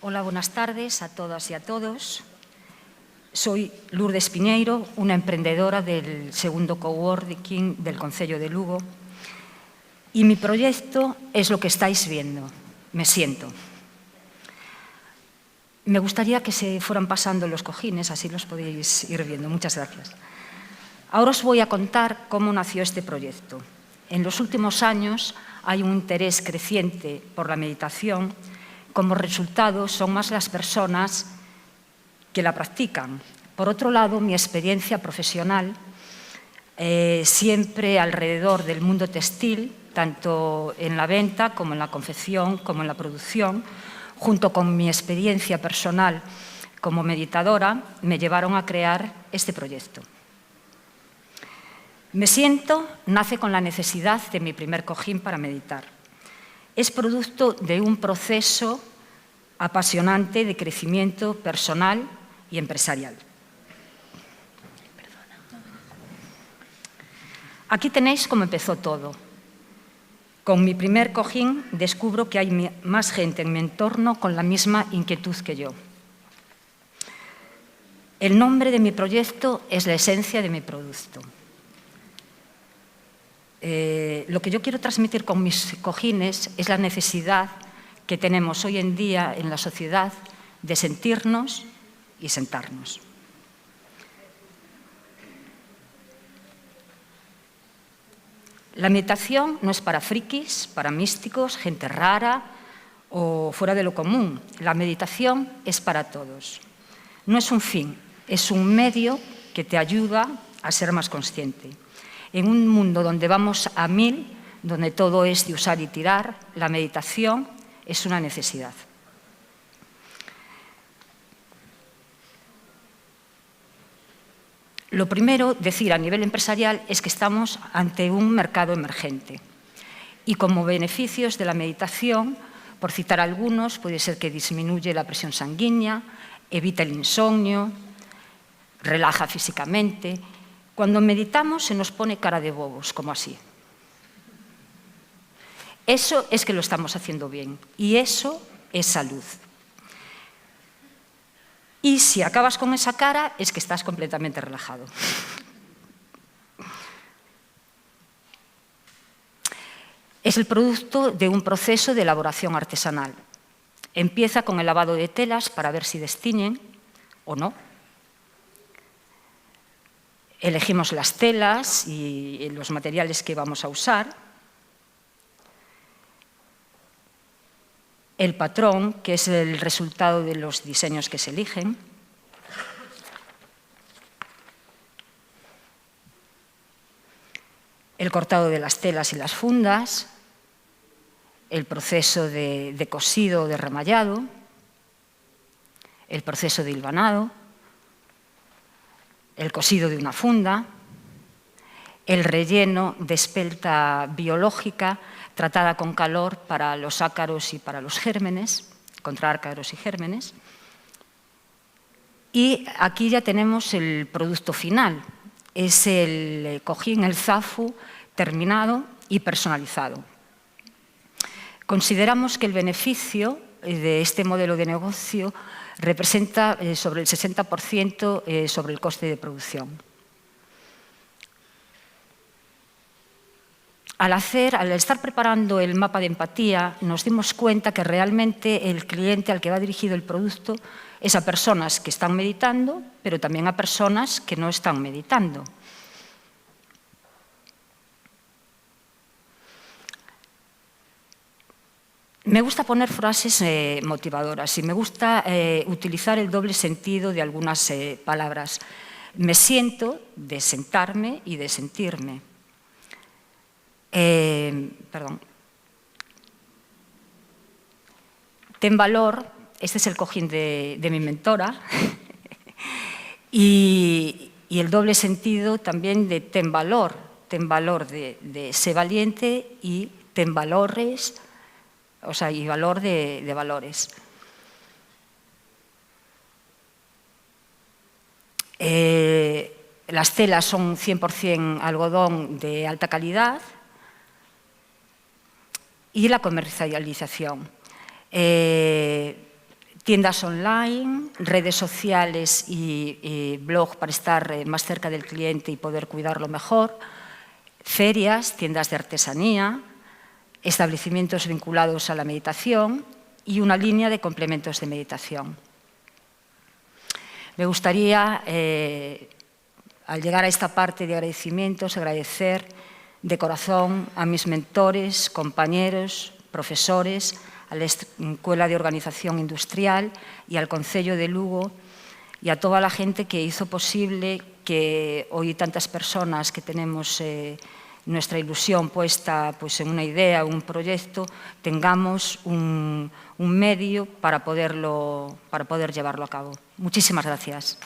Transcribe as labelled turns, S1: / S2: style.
S1: Hola, buenas tardes a todas y a todos. Soy Lourdes Piñeiro, una emprendedora del segundo coworking del Concello de Lugo, y mi proyecto es lo que estáis viendo. Me siento. Me gustaría que se fueran pasando los cojines, así los podéis ir viendo. Muchas gracias. Ahora os voy a contar cómo nació este proyecto. En los últimos años hay un interés creciente por la meditación. Como resultado, son más las personas que la practican. Por otro lado, mi experiencia profesional, siempre alrededor del mundo textil, tanto en la venta como en la confección, como en la producción, junto con mi experiencia personal como meditadora, me llevaron a crear este proyecto. Me siento nace con la necesidad de mi primer cojín para meditar. Es producto de un proceso apasionante de crecimiento personal y empresarial. Aquí tenéis cómo empezó todo. Con mi primer cojín descubro que hay más gente en mi entorno con la misma inquietud que yo. El nombre de mi proyecto es la esencia de mi producto. Lo que yo quiero transmitir con mis cojines es la necesidad que tenemos hoy en día en la sociedad de sentirnos y sentarnos. La meditación no es para frikis, para místicos, gente rara o fuera de lo común. La meditación es para todos. No es un fin, es un medio que te ayuda a ser más consciente. En un mundo donde vamos a 1000, donde todo es de usar y tirar, la meditación es una necesidad. Lo primero, decir a nivel empresarial, es que estamos ante un mercado emergente. Y como beneficios de la meditación, por citar algunos, puede ser que disminuye la presión sanguínea, evita el insomnio, relaja físicamente. Cuando meditamos se nos pone cara de bobos, como así. Eso es que lo estamos haciendo bien y eso es salud. Y si acabas con esa cara, es que estás completamente relajado. Es el producto de un proceso de elaboración artesanal. Empieza con el lavado de telas para ver si destiñen o no. Elegimos las telas y los materiales que vamos a usar. El patrón, que es el resultado de los diseños que se eligen. El cortado de las telas y las fundas. El proceso de cosido o de remallado. El proceso de hilvanado. El cosido de una funda. El relleno de espelta biológica tratada con calor para los ácaros y para los gérmenes, contra ácaros y gérmenes. Y aquí ya tenemos el producto final. Es el cojín, el zafu, terminado y personalizado. Consideramos que el beneficio de este modelo de negocio representa sobre el 60% sobre el coste de producción. Al estar preparando el mapa de empatía, nos dimos cuenta que realmente el cliente al que va dirigido el producto es a personas que están meditando, pero también a personas que no están meditando. Me gusta poner frases motivadoras y me gusta utilizar el doble sentido de algunas palabras. Me siento de sentarme y de sentirme. Ten valor, este es el cojín de mi mentora, y el doble sentido también de ten valor de ser valiente y ten valores, o sea, y valor de valores. Las telas son 100% algodón de alta calidad. Y la comercialización. tiendas online, redes sociales y blog para estar más cerca del cliente y poder cuidarlo mejor, ferias, tiendas de artesanía, establecimientos vinculados a la meditación y una línea de complementos de meditación. Me gustaría, al llegar a esta parte de agradecimientos, agradecer de corazón a mis mentores, compañeros, profesores, a la Escuela de Organización Industrial y al Concello de Lugo y a toda la gente que hizo posible que hoy tantas personas que tenemos nuestra ilusión puesta pues, en una idea, un proyecto, tengamos un medio para poder llevarlo a cabo. Muchísimas gracias.